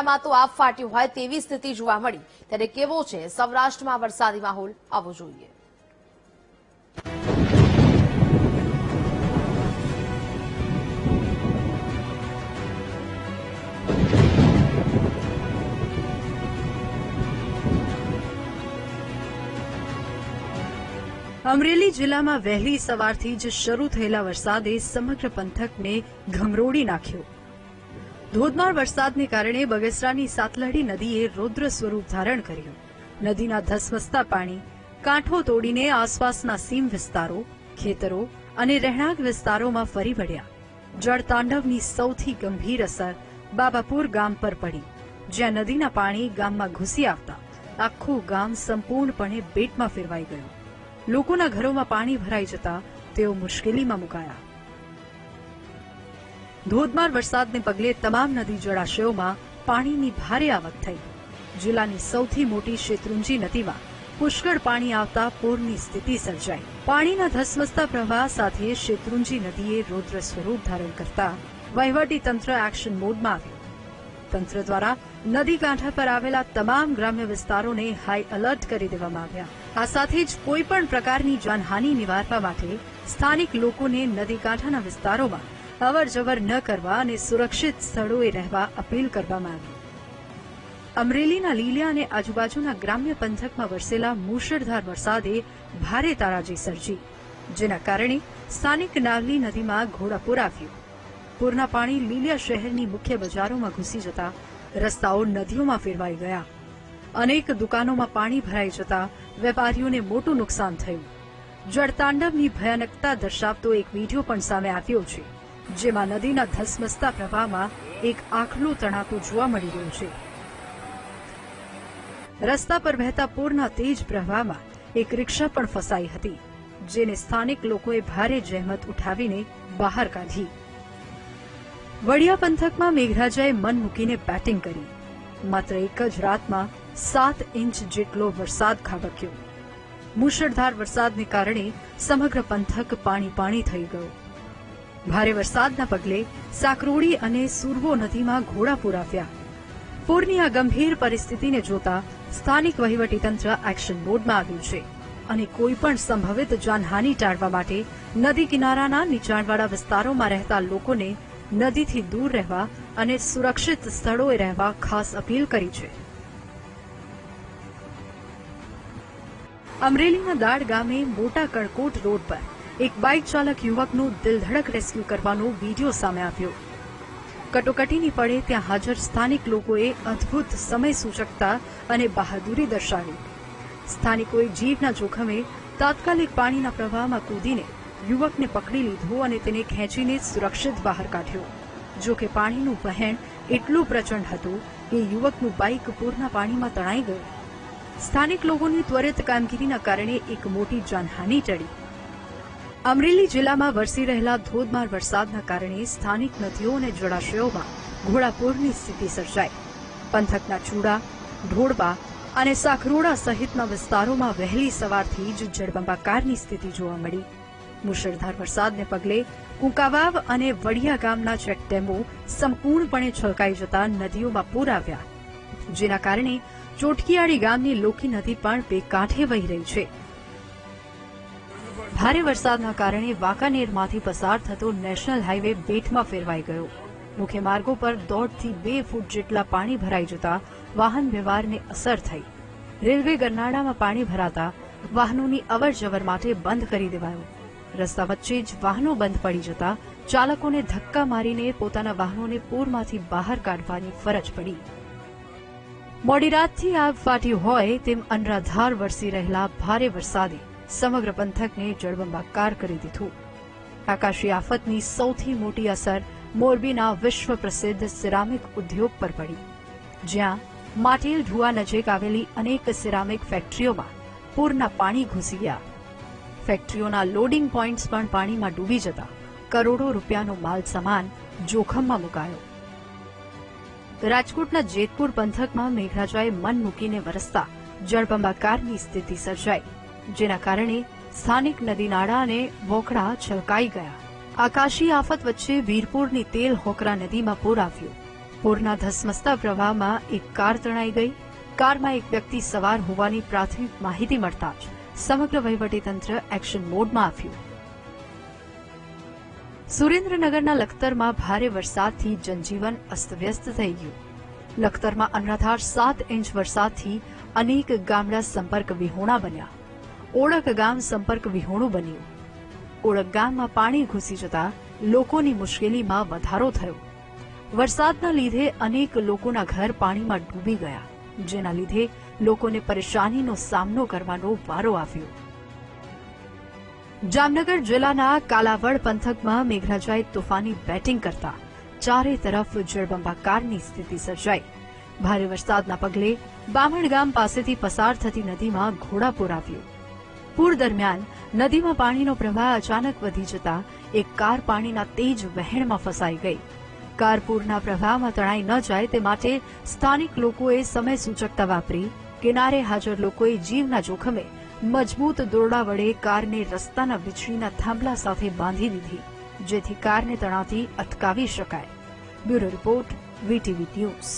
જિલ્લામાં તો આબ ફાટ્યું હોય તેવી સ્થિતિ જોવા મળી, ત્યારે કેવો છે સૌરાષ્ટ્રમાં વરસાદી માહોલ, આવો જોઈએ। અમરેલી જિલ્લામાં વહેલી સવારથી જ શરૂ થયેલા વરસાદે સમગ્ર પંથકને ઘમરોડી નાખ્યો। ધોધમાર વરસાદને કારણે બગસરાની સાતલડી નદીએ રૌદ્ર સ્વરૂપ ધારણ કર્યું। નદીના ધસમસતા પાણી કાંઠો તોડીને આસપાસના સીમ વિસ્તારો, ખેતરો અને રહેણાંક વિસ્તારોમાં ફરી વળ્યા। જળતાંડવની સૌથી ગંભીર અસર બાબાપુર ગામ પર પડી, જ્યાં નદીના પાણી ગામમાં ઘૂસી આવતા આખું ગામ સંપૂર્ણપણે બેટમાં ફેરવાઈ ગયું। લોકોના ઘરોમાં પાણી ભરાઈ જતા તેઓ મુશ્કેલીમાં મુકાયા। ધોધમાર વરસાદને પગલે તમામ નદી જળાશયોમાં પાણીની ભારે આવક થઈ। જિલ્લાની સૌથી મોટી શેત્રુંજી નદીમાં પુષ્કળ પાણી આવતા પૂરની સ્થિતિ સર્જાઈ। પાણીના ધસમસતા પ્રવાહ સાથે શેત્રુંજી નદીએ રૌદ્ર સ્વરૂપ ધારણ કરતા વહીવટી તંત્ર એક્શન મોડમાં આવ્યું। તંત્ર દ્વારા નદી કાંઠા પર આવેલા તમામ ગ્રામ્ય વિસ્તારોને હાઈ એલર્ટ કરી દેવામાં આવ્યા। આ સાથે જ કોઈપણ પ્રકારની જાનહાનિ નિવારવા માટે સ્થાનિક લોકોને નદી કાંઠાના વિસ્તારોમાં અવરજવર ન કરવા અને સુરક્ષિત સ્થળોએ રહેવા અપીલ કરવામાં આવી। અમરેલીના લીલિયા અને આજુબાજુના ગ્રામ્ય પંથકમાં વરસેલા મુશળધાર વરસાદે ભારે તારાજી સર્જી, જેના કારણે સ્થાનિક નાગલી નદીમાં ઘોડાપૂર આવ્યું। પૂરના પાણી લીલિયા શહેરની મુખ્ય બજારોમાં ઘૂસી જતા રસ્તાઓ નદીઓમાં ફેરવાઈ ગયા। અનેક દુકાનોમાં પાણી ભરાઈ જતા વેપારીઓને મોટું નુકસાન થયું। જળતાંડવની ભયાનકતા દર્શાવતો એક વિડીયો પણ સામે આવ્યો છે, જેમાં નદીના ધસમસતા પ્રવાહમાં એક આખલું તણાતું જોવા મળી રહ્યું છે। રસ્તા પર વહેતા પૂરના તેજ પ્રવાહમાં એક રિક્ષા પણ ફસાઈ હતી, જેને સ્થાનિક લોકોએ ભારે જહેમત ઉઠાવીને બહાર કાઢી। વડિયા પંથકમાં મેઘરાજાએ મન મૂકીને બેટિંગ કરી। માત્ર એક જ રાતમાં 7 ઇંચ જેટલો વરસાદ ખાબક્યો। મુશળધાર વરસાદને કારણે સમગ્ર પંથક પાણી થઈ ગયો। ભારે વરસાદના પગલે સાકરોડી અને સુરવો નદીમાં ઘોડાપૂર આવ્યા। પૂરની આ ગંભીર પરિસ્થિતિને જોતા સ્થાનિક વહીવટીતંત્ર એક્શન મોડમાં આવ્યું છે અને કોઈપણ સંભવિત જાનહાનિ ટાળવા માટે નદી કિનારાના નીચાણવાળા વિસ્તારોમાં રહેતા લોકોને નદીથી દૂર રહેવા અને સુરક્ષિત સ્થળોએ રહેવા ખાસ અપીલ કરી છે। અમરેલીના દાડ ગામે મોટા કણકોટ રોડ પર એક બાઇક ચાલક યુવકનું દિલધડક રેસ્ક્યુ કરવાનો વિડીયો સામે આવ્યો। કટોકટીની પડે ત્યાં હાજર સ્થાનિક લોકોએ અદભુત સમય સૂચકતા અને બહાદુરી દર્શાવી। સ્થાનિકોએ જીવના જોખમે તાત્કાલિક પાણીના પ્રવાહમાં કૂદીને યુવકને પકડી લીધો અને તેને ખેંચીને સુરક્ષિત બહાર કાઢ્યો। જો કે પાણીનું વહેણ એટલું પ્રચંડ હતું કે યુવકનું બાઇક પૂરના પાણીમાં તણાઈ ગયું। સ્થાનિક લોકોની ત્વરિત કામગીરીના કારણે એક મોટી જાનહાનિ ટળી। અમરેલી જિલ્લામાં વરસી રહેલા ધોધમાર વરસાદના કારણે સ્થાનિક નદીઓ અને જળાશયોમાં ઘોડાપૂરની સ્થિતિ સર્જાઈ। પંથકના ચૂડા, ઢોળબા અને સાખરોડા સહિતના વિસ્તારોમાં વહેલી સવારથી જ જળબંબાકારની સ્થિતિ જોવા મળી। મુશળધાર વરસાદને પગલે કુંકાવાવ અને વડિયા ગામના ચેકડેમો સંપૂર્ણપણે છલકાઈ જતા નદીઓમાં પૂર આવ્યા, જેના કારણે ચોટકીયાળી ગામની લોકી નદી પણ બે કાંઠે વહી રહી છે। ભારે વરસાદના કારણે વાંકાનેરમાંથી પસાર થતો નેશનલ હાઇવે બેટમાં ફેરવાઈ ગયો। મુખ્ય માર્ગો પર 1.5 થી 2 ફૂટ જેટલા પાણી ભરાઈ જતા વાહન વ્યવહારને અસર થઈ। રેલવે ગરનાળામાં પાણી ભરાતા વાહનોની અવરજવર માટે બંધ કરી દેવાયો। રસ્તા વચ્ચે જ વાહનો બંધ પડી જતા ચાલકોને ધક્કા મારીને પોતાના વાહનોને પૂરમાંથી બહાર કાઢવાની ફરજ પડી। મોડી રાતથી આગ ફાટ્યું હોય તેમ અનરાધાર વરસી રહેલા ભારે વરસાદે સમગ્ર પંથકને જળબંબાકાર કરી દીધું। આકાશી આફતની સૌથી મોટી અસર મોરબીના વિશ્વ પ્રસિદ્ધ સિરામિક ઉદ્યોગ પર પડી, જ્યાં માટેલ ઢુવા નજીક આવેલી અનેક સિરામિક ફેક્ટરીઓમાં પૂરના પાણી ઘૂસી ગયા। ફેક્ટરીઓના લોડિંગ પોઇન્ટ્સ પણ પાણીમાં ડૂબી જતા કરોડો રૂપિયાનો માલ સામાન જોખમમાં મુકાયો। રાજકોટના જેતપુર પંથકમાં મેઘરાજાએ મન મૂકીને વરસતા જળબંબાકારની સ્થિતિ સર્જાઈ, જેના કારણે સ્થાનિક નદી નાળા અને વોકળા છલકાઈ ગયા। આકાશી આફત વચ્ચે વીરપુરની તેલ હોકરા નદીમાં પૂર આવ્યું। પૂરના ધસમસતા પ્રવાહમાં એક કાર તણાઈ ગઈ. કારમાં એક વ્યક્તિ સવાર હોવાની પ્રાથમિક માહિતી મળતા જ સમગ્ર વહીવટીતંત્ર એક્શન મોડમાં આવ્યું. સુરેન્દ્રનગરના લખતરમાં ભારે વરસાદથી જનજીવન અસ્તવ્યસ્ત થઈ ગયું. લખતરમાં અનરાધાર 7 ઇંચ વરસાદથી અનેક ગામડા સંપર્ક વિહોણા બન્યા. ઓળક ગામ સંપર્ક વિહોણું બન્યું. ઓળક ગામમાં પાણી ઘૂસી જતા લોકોની મુશ્કેલીમાં વધારો થયો. વરસાદના લીધે અનેક લોકોના ઘર પાણીમાં ડૂબી ગયા, જેના લીધે લોકોને પરેશાનીનો સામનો કરવાનો વારો આવ્યો. જામનગર જિલ્લાના કાલાવડ પંથકમાં મેઘરાજાએ તોફાની બેટિંગ કરતા ચારે તરફ જળબંબાકારની સ્થિતિ સર્જાઈ. ભારે વરસાદના પગલે બામણ ગામ પાસેથી પસાર થતી નદીમાં ઘોડાપૂર આવ્યું. પૂર દરમિયાન નદીમાં પાણીનો પ્રવાહ અચાનક વધી જતા એક કાર પાણીના તેજ વહેણમાં ફસાઈ ગઈ. કાર પૂરના પ્રવાહમાં તણાઈ ન જાય તે માટે સ્થાનિક લોકોએ સમય સૂચકતા વાપરી કિનારે હાજર લોકોએ જીવના જોખમે મજબૂત દોરડા વડે કારને રસ્તાના વીજળીના થાંભલા સાથે બાંધી દીધી, જેથી કારને તણાવતી અટકાવી શકાય. Bureau report, VTV news.